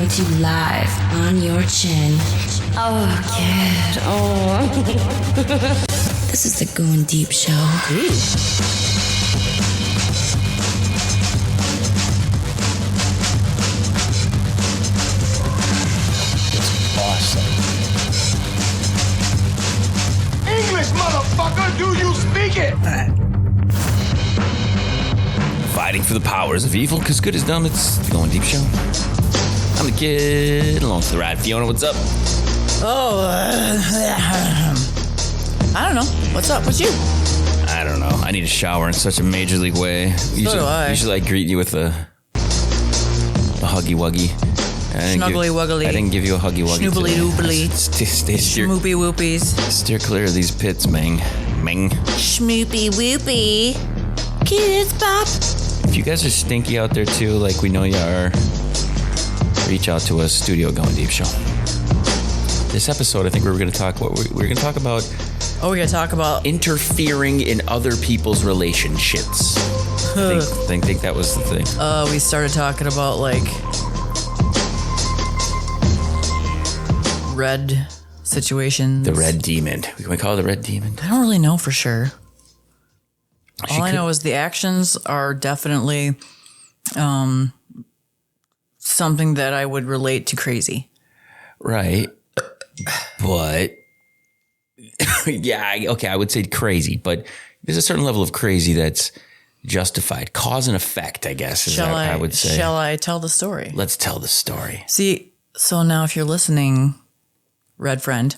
coming to you live on your chin. Oh, kid. Oh. This is the Goin Deep Show. Awesome. English, motherfucker! Do you speak it? Fighting for the powers of evil, because good is dumb. It's the Goin Deep Show. I'm the kid, along for the ride. Fiona, what's up? I don't know. What's up with you? I don't know. I need a shower in such a major league way. Do I. Usually I greet you with a huggy wuggy. Snuggly wuggly. I didn't give you a huggy wuggy. Snoobly doobly. Steer Schmoopy whoopies. Steer clear of these pits, Ming. Schmoopy whoopie. Kids pop. If you guys are stinky out there too, like we know you are, reach out to us, Studio Goin Deep Show. This episode, I think we're going to talk about. We're going to talk about. Oh, we're going to talk about interfering in other people's relationships. I think that was the thing. We started talking about like red situations. The red demon. Can we call it the red demon? I don't really know for sure. All I know is the actions are definitely something that I would relate to crazy. Right. But, yeah, okay, I would say crazy, but there's a certain level of crazy that's justified. Cause and effect, I guess, is what I would say. Shall I tell the story? Let's tell the story. See, so now if you're listening, red friend,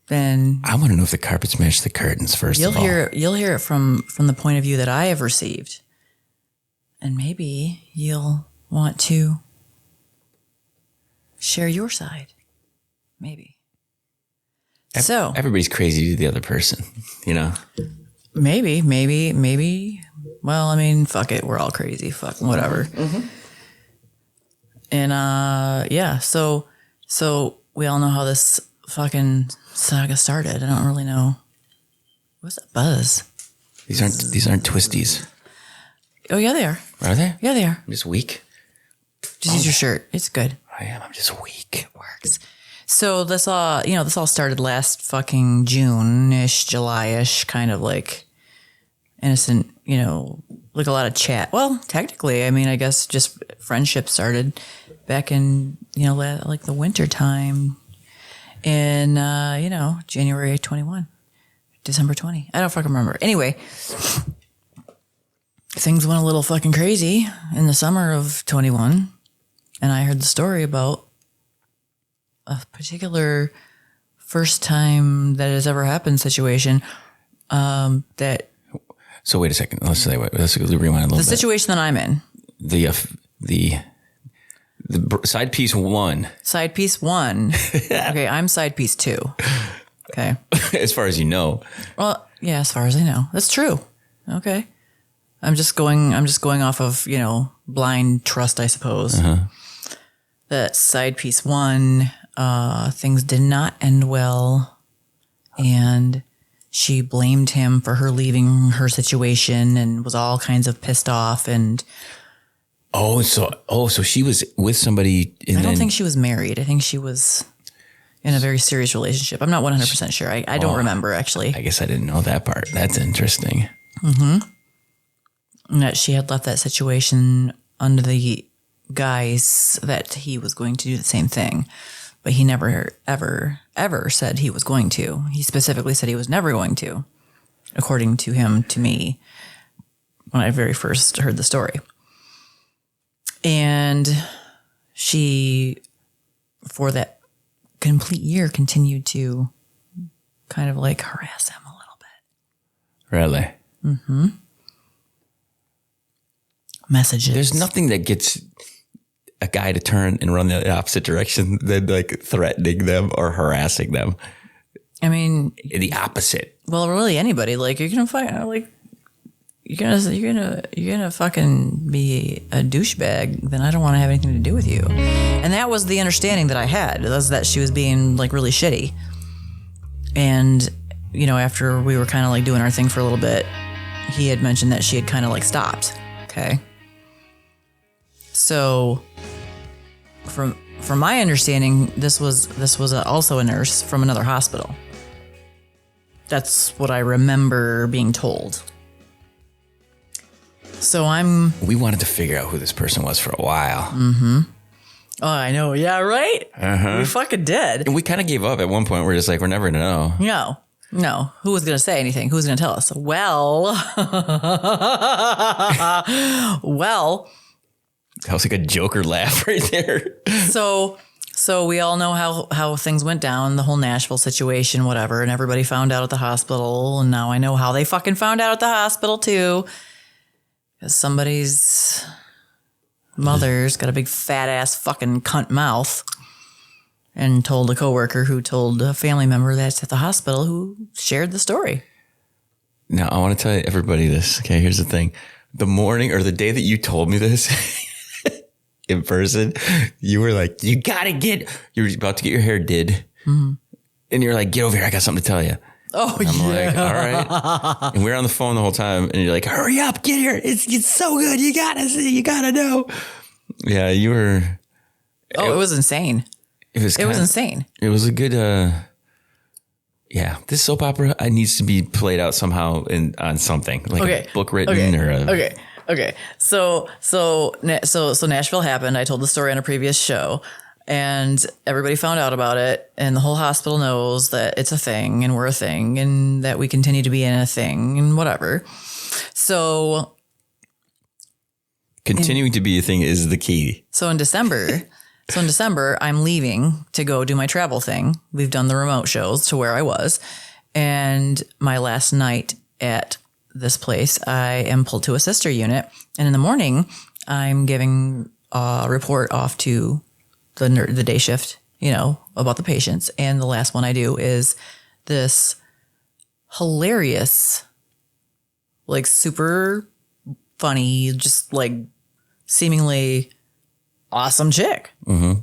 then I want to know if the carpets match the curtains first of all. You'll hear it from the point of view that I have received. And maybe you'll want to share your side. Maybe. So everybody's crazy to the other person, you know? Maybe. Well, I mean, fuck it. We're all crazy. Fuck whatever. Mm-hmm. And yeah, so we all know how this fucking saga started. I don't really know. What's that buzz? These aren't twisties. Oh yeah, they are. Are they? Yeah, they are. I'm just weak. Just use your shirt. It's good. I am. I'm just weak. It works. So this all started last fucking June-ish, July-ish, kind of like innocent, like a lot of chat. Well, technically, I mean, I guess just friendship started back in, like the winter time in, January 21, December 20. I don't fucking remember. Anyway, things went a little fucking crazy in the summer of 21. And I heard the story about a particular first time that has ever happened situation that. So wait a second. Let's rewind a little bit. The situation that I'm in. The side piece one. Side piece one. Okay, I'm side piece two. Okay. As far as you know. Well, yeah, as far as I know. That's true. Okay. I'm just going off of, blind trust, I suppose. Uh-huh. That side piece one, things did not end well. And she blamed him for her leaving her situation and was all kinds of pissed off. And so she was with somebody. I don't think she was married. I think she was in a very serious relationship. I'm not 100% sure. I don't remember, actually. I guess I didn't know that part. That's interesting. Mm-hmm. And that she had left that situation under the guise that he was going to do the same thing. But he never, ever, ever said he was going to. He specifically said he was never going to, according to him, to me, when I very first heard the story. And she, for that complete year, continued to kind of like harass him a little bit. Really? Mm-hmm. Messages. There's nothing that gets a guy to turn and run the opposite direction than like threatening them or harassing them. I mean, the opposite. Well, really anybody. Like you're gonna find like you're gonna fucking be a douchebag. Then I don't want to have anything to do with you. And that was the understanding that I had. Was that she was being like really shitty. And after we were kind of like doing our thing for a little bit, he had mentioned that she had kind of like stopped. Okay. So from my understanding, this was also a nurse from another hospital. That's what I remember being told. So we wanted to figure out who this person was for a while. Mm-hmm. Oh, I know. Yeah, right? Uh-huh. We fucking did. And we kind of gave up at one point. We're just like, we're never going to know. No. Who was going to say anything? Who was going to tell us? Well. That was like a Joker laugh right there. So we all know how things went down, the whole Nashville situation, whatever, and everybody found out at the hospital. And now I know how they fucking found out at the hospital too. Because somebody's mother's got a big fat ass fucking cunt mouth and told a coworker who told a family member that's at the hospital who shared the story. Now, I want to tell everybody this. Okay, here's the thing. The morning or the day that you told me this in person, you were like, you were about to get your hair did. Mm-hmm. And you're like, get over here. I got something to tell you. Oh, and I'm yeah. like, all right. And we were on the phone the whole time. And you're like, hurry up, get here. It's so good. You got to see. You got to know. Yeah, you were. Oh, it was insane. It was insane. It was a good, yeah. This soap opera needs to be played out somehow on something like a book written or a. Okay. So Nashville happened. I told the story on a previous show. And everybody found out about it, and the whole hospital knows that it's a thing, and we're a thing, and that we continue to be in a thing, and whatever. So continuing to be a thing is the key. So in December, I'm leaving to go do my travel thing. We've done the remote shows to where I was, and my last night at this place, I am pulled to a sister unit, and in the morning, I'm giving a report off to the day shift, about the patients. And the last one I do is this hilarious, like super funny, just like seemingly awesome chick. Mm-hmm.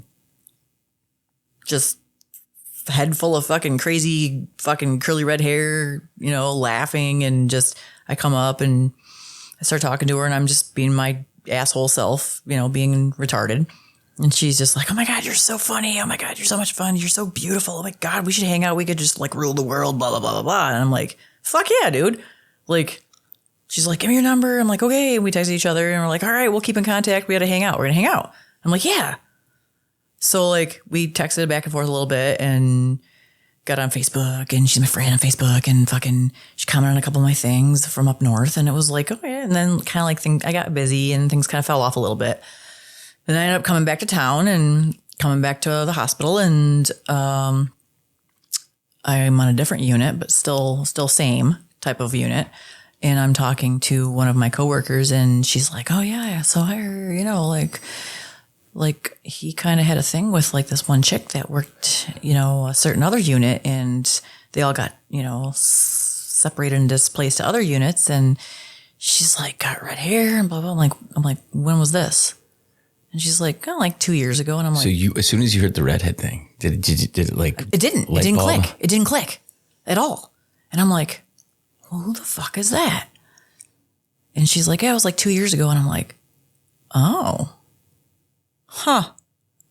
Just head full of fucking crazy fucking curly red hair, laughing. And just, I come up and I start talking to her and I'm just being my asshole self, being retarded. And she's just like, oh my God, you're so funny. Oh my God, you're so much fun. You're so beautiful. Oh my God, we should hang out. We could just like rule the world, blah, blah, blah, blah, blah. And I'm like, fuck yeah, dude. Like, she's like, give me your number. I'm like, okay. And we texted each other and we're like, all right, we'll keep in contact. We got to hang out. We're going to hang out. I'm like, yeah. So like we texted back and forth a little bit and got on Facebook, and she's my friend on Facebook, and fucking she commented on a couple of my things from up north. And it was like, okay. And then kind of like I got busy and things kind of fell off a little bit. Then I ended up coming back to town and coming back to the hospital, and I'm on a different unit, but still same type of unit. And I'm talking to one of my coworkers, and she's like, "Oh yeah, so I heard, like he kind of had a thing with like this one chick that worked, a certain other unit, and they all got separated and displaced to other units, and she's like got red hair and blah blah." I'm like, when was this? And she's like, oh, like 2 years ago. And I'm like, so you, as soon as you heard the redhead thing, did it like, it didn't click. It didn't click at all. And I'm like, well, who the fuck is that? And she's like, yeah, it was like 2 years ago. And I'm like, oh, huh.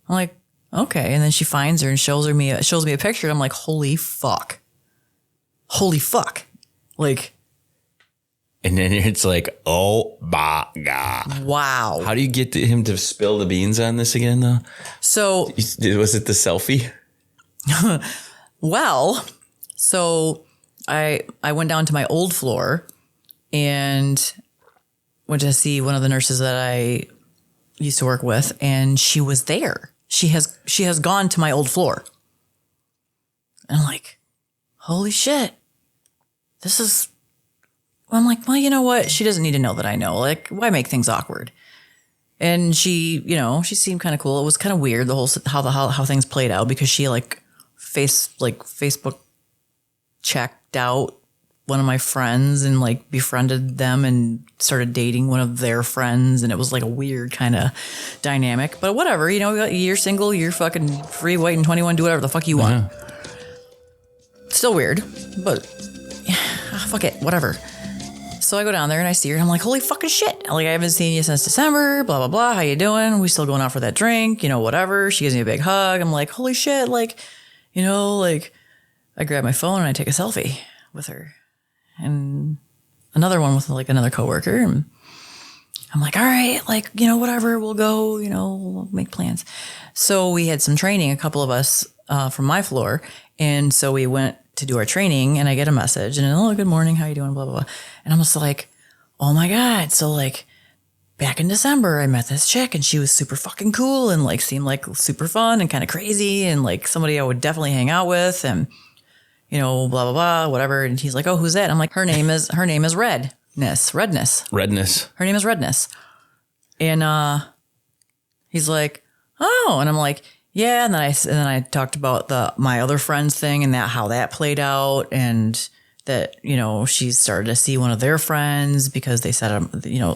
I'm like, okay. And then she finds her and shows me a picture. And I'm like, holy fuck. Like, and then it's like, oh my God. Wow. How do you get him to spill the beans on this again, though? So. Was it the selfie? Well, so I went down to my old floor and went to see one of the nurses that I used to work with, and she was there. She has gone to my old floor. And I'm like, holy shit. I'm like, well, you know what? She doesn't need to know that I know. Like, why make things awkward? And she, she seemed kind of cool. It was kind of weird, the whole how things played out, because she Facebook checked out one of my friends and like befriended them and started dating one of their friends, and it was like a weird kind of dynamic. But whatever, you're single, you're fucking free, white, and 21. Do whatever the fuck you want. Yeah. Still weird, but fuck it, whatever. So I go down there and I see her and I'm like, holy fucking shit. Like, I haven't seen you since December, blah, blah, blah. How you doing? We still going out for that drink, whatever. She gives me a big hug. I'm like, holy shit. Like, like I grab my phone and I take a selfie with her and another one with like another coworker. And I'm like, all right, like, whatever, we'll go, we'll make plans. So we had some training, a couple of us from my floor. And so we went to do our training and I get a message and, oh, good morning. How you doing? Blah, blah, blah. And I'm just like, oh my God. So like back in December, I met this chick and she was super fucking cool and like seemed like super fun and kind of crazy and like somebody I would definitely hang out with and, blah, blah, blah, whatever. And he's like, oh, who's that? I'm like, her name is Redness. Her name is Redness. And he's like, oh, and I'm like, yeah. And then I talked about my other friend's thing and how that played out and that, she started to see one of their friends because they set up,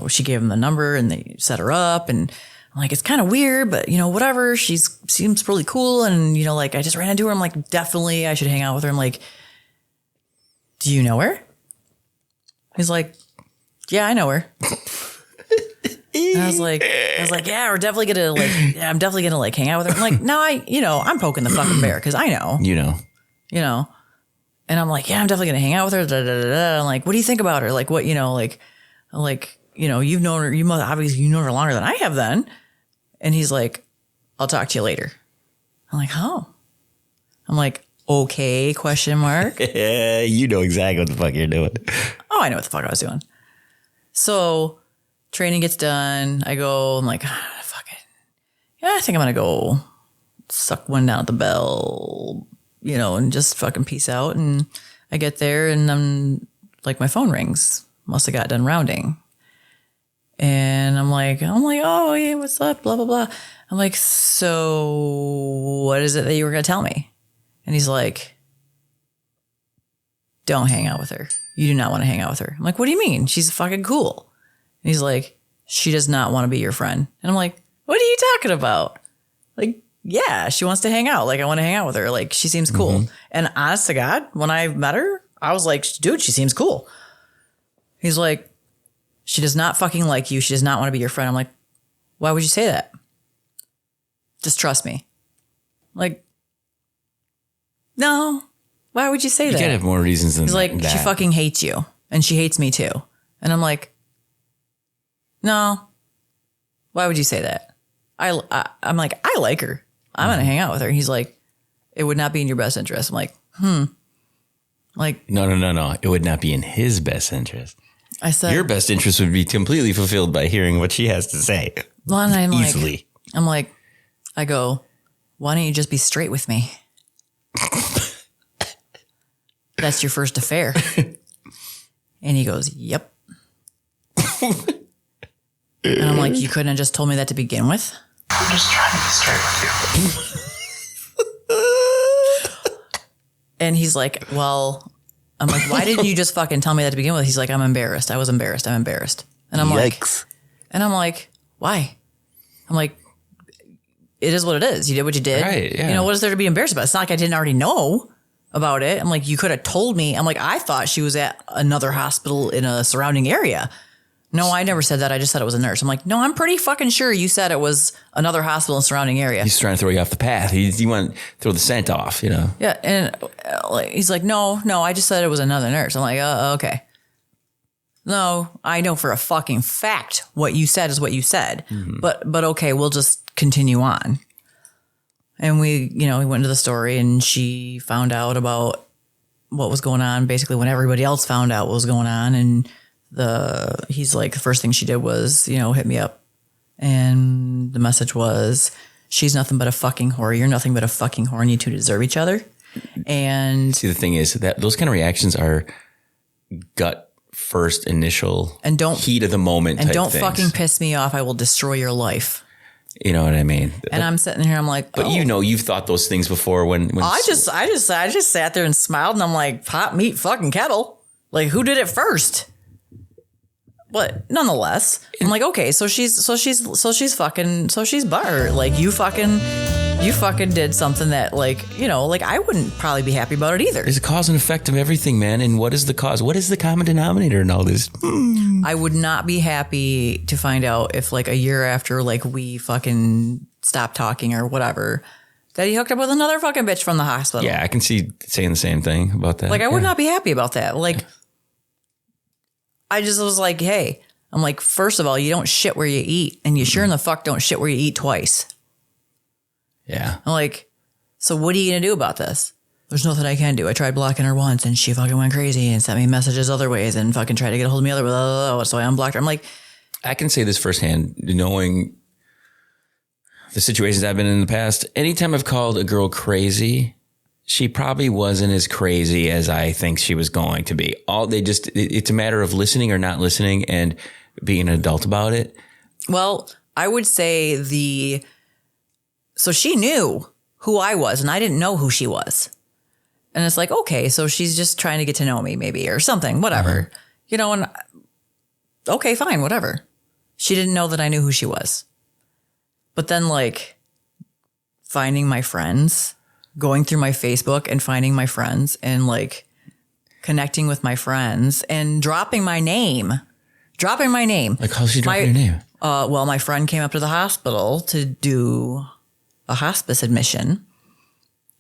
she gave him the number and they set her up. And I'm like, it's kind of weird, but whatever. She seems really cool. And, like I just ran into her. I'm like, definitely I should hang out with her. I'm like, do you know her? He's like, yeah, I know her. And I was like, yeah, I'm definitely gonna like hang out with her. I'm like, no, I'm poking the fucking bear because I know. And I'm like, yeah, I'm definitely gonna hang out with her. Da, da, da, da. I'm like, what do you think about her? Like, what, you've known her, obviously you've known her longer than I have then. And he's like, I'll talk to you later. I'm like, oh. I'm like, okay, question mark. Yeah, you know exactly what the fuck you're doing. Oh, I know what the fuck I was doing. So training gets done. I go, I'm like, fuck it. Yeah, I think I'm going to go suck one down at the bell, and just fucking peace out. And I get there and I'm like, my phone rings. Must have got done rounding. And I'm like, oh, yeah, what's up? Blah, blah, blah. I'm like, so what is it that you were going to tell me? And he's like, don't hang out with her. You do not want to hang out with her. I'm like, what do you mean? She's fucking cool. And he's like, she does not want to be your friend. And I'm like, what are you talking about? Like, yeah, she wants to hang out. Like, I want to hang out with her. Like, she seems cool. Mm-hmm. And honest to God, when I met her, I was like, dude, she seems cool. He's like, she does not fucking like you. She does not want to be your friend. I'm like, why would you say that? Just trust me. Like, no. Why would you say that? You gotta have more reasons than that. He's like, she fucking hates you. And she hates me too. And I'm like, no. Why would you say that? I'm like, I like her. I'm going to hang out with her. He's like, it would not be in your best interest. I'm like, Like, no. It would not be in his best interest. I said, your best interest would be completely fulfilled by hearing what she has to say. Well, and I'm easily. I go, why don't you just be straight with me? That's your first affair. And he goes, yep. And I'm like, you couldn't have just told me that to begin with? I'm just trying to be straight with you. And he's like, well, I'm like, why didn't you just fucking tell me that to begin with? He's like, I'm embarrassed. I was embarrassed. I'm embarrassed. And I'm Yikes. like, why? I'm like, it is what it is. You did what you did. Right, yeah. What is there to be embarrassed about? It's not like I didn't already know about it. I'm like, you could have told me. I'm like, I thought she was at another hospital in a surrounding area. No, I never said that. I just said it was a nurse. I'm like, no, I'm pretty fucking sure you said it was another hospital in the surrounding area. He's trying to throw you off the path. He want to throw the scent off, Yeah, and he's like, no, I just said it was another nurse. I'm like, okay. No, I know for a fucking fact what you said is what you said. Mm-hmm. But okay, we'll just continue on. And we went into the story and she found out about what was going on basically when everybody else found out what was going on. And he's like, the first thing she did was, hit me up. And the message was, she's nothing but a fucking whore. You're nothing but a fucking whore and you two deserve each other. And see, the thing is that those kind of reactions are gut first initial and heat of the moment. And don't things. Fucking piss me off. I will destroy your life. You know what I mean? And I'm sitting here, I'm like, but you've thought those things before when I just sat there and smiled and I'm like, pot meat fucking kettle. Like, who did it first? But nonetheless, I'm like, okay, so she's butthurt. Like you fucking did something that like, you know, like I wouldn't probably be happy about it either. There's a cause and effect of everything, man. And what is the cause? What is the common denominator in all this? I would not be happy to find out if like a year after like we fucking stopped talking or whatever, that he hooked up with another fucking bitch from the hospital. Yeah, I can see saying the same thing about that. Like I would not be happy about that. Like I just was like, hey, I'm like, first of all, you don't shit where you eat, and you sure in the fuck don't shit where you eat twice. Yeah. I'm like, so what are you going to do about this? There's nothing I can do. I tried blocking her once and she fucking went crazy and sent me messages other ways and fucking tried to get a hold of me other ways. So I unblocked her. I'm like, I can say this firsthand, knowing the situations I've been in the past. Anytime I've called a girl crazy, she probably wasn't as crazy as I think she was going to be. It's a matter of listening or not listening and being an adult about it. Well, I would say so she knew who I was and I didn't know who she was. And it's like, okay, so she's just trying to get to know me maybe or something, whatever. You know, and okay, fine, whatever. She didn't know that I knew who she was. But then like finding my friends, going through my Facebook and finding my friends and like connecting with my friends and dropping my name. Like how's she dropping your name? Well, my friend came up to the hospital to do a hospice admission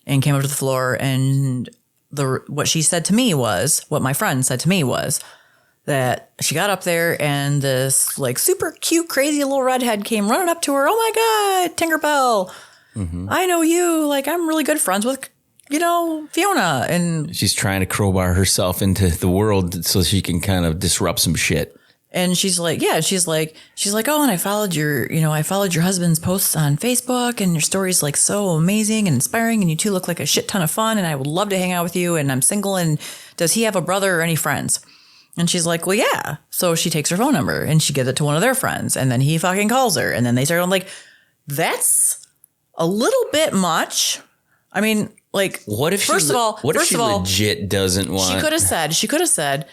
and came up to the floor, and what my friend said to me was that she got up there and this like super cute, crazy little redhead came running up to her. Oh my God, Tinkerbell. Mm-hmm. I know you. Like, I'm really good friends with, you know, Fiona. And she's trying to crowbar herself into the world so she can kind of disrupt some shit. And she's like, oh, and I followed your husband's posts on Facebook, and your story's like so amazing and inspiring, and you two look like a shit ton of fun, and I would love to hang out with you, and I'm single, and does he have a brother or any friends? And she's like, well, yeah. So she takes her phone number and she gives it to one of their friends, and then he fucking calls her, and then they start going like, that's a little bit much. I mean, like, what if she legit doesn't want? She could have said,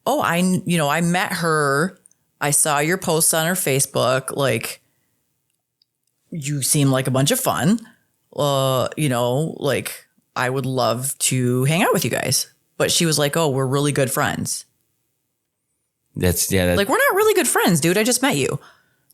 oh, I met her. I saw your posts on her Facebook. Like, you seem like a bunch of fun. You know, like, I would love to hang out with you guys. But she was like, oh, we're really good friends. Like, we're not really good friends, dude. I just met you.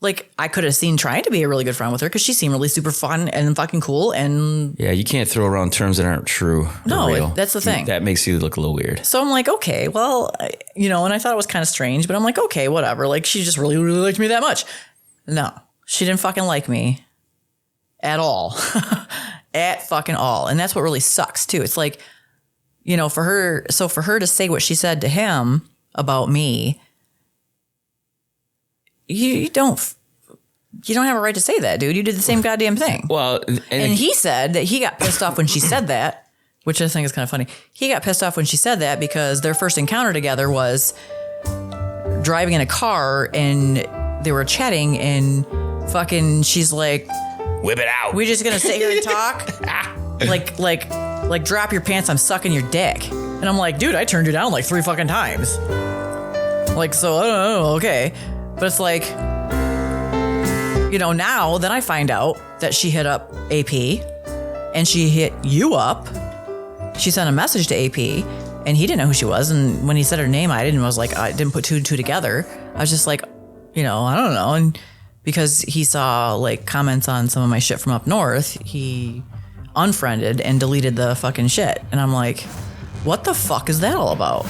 Like, I could have seen trying to be a really good friend with her because she seemed really super fun and fucking cool. And yeah, you can't throw around terms that aren't true. No, real. That's the thing. That makes you look a little weird. So I'm like, okay, well, and I thought it was kind of strange, but I'm like, okay, whatever. Like, she just really, really liked me that much. No, she didn't fucking like me at all. At fucking all. And that's what really sucks too. It's like, for her to say what she said to him about me, you don't have a right to say that, dude. You did the same goddamn thing. Well, and he said that he got pissed off when she said that, which I think is kind of funny. He got pissed off when she said that because their first encounter together was driving in a car and they were chatting and fucking she's like, whip it out. We're just going to sit here and talk? like drop your pants, I'm sucking your dick. And I'm like, dude, I turned you down like 3 fucking times. Like, so I don't know, okay. But it's like, now then I find out that she hit up AP and she hit you up. She sent a message to AP and he didn't know who she was. And when he said her name, I didn't put 2 and 2 together. I was just like, I don't know. And because he saw like comments on some of my shit from up north, he unfriended and deleted the fucking shit. And I'm like, what the fuck is that all about?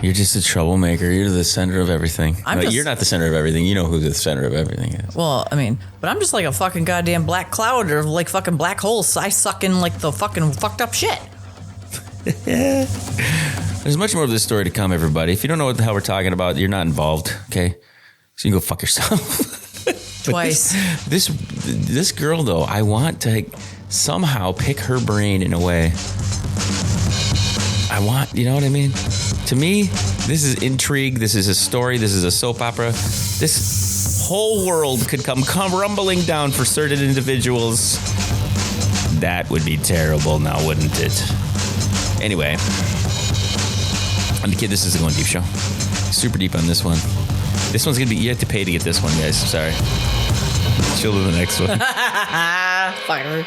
You're just a troublemaker. You're the center of everything. You're not the center of everything. You know who the center of everything is. Well, I mean, but I'm just like a fucking goddamn black cloud or like fucking black holes. I suck in like the fucking fucked up shit. There's much more of this story to come, everybody. If you don't know what the hell we're talking about, you're not involved, okay? So you can go fuck yourself. Twice. This girl, though, I want to somehow pick her brain in a way. You know what I mean? To me, this is intrigue. This is a story. This is a soap opera. This whole world could come rumbling down for certain individuals. That would be terrible now, wouldn't it? Anyway, I'm the kid. This is the Goin Deep Show. Super deep on this one. This one's gonna be. You have to pay to get this one, guys. Sorry. Chill to the next one. Fire.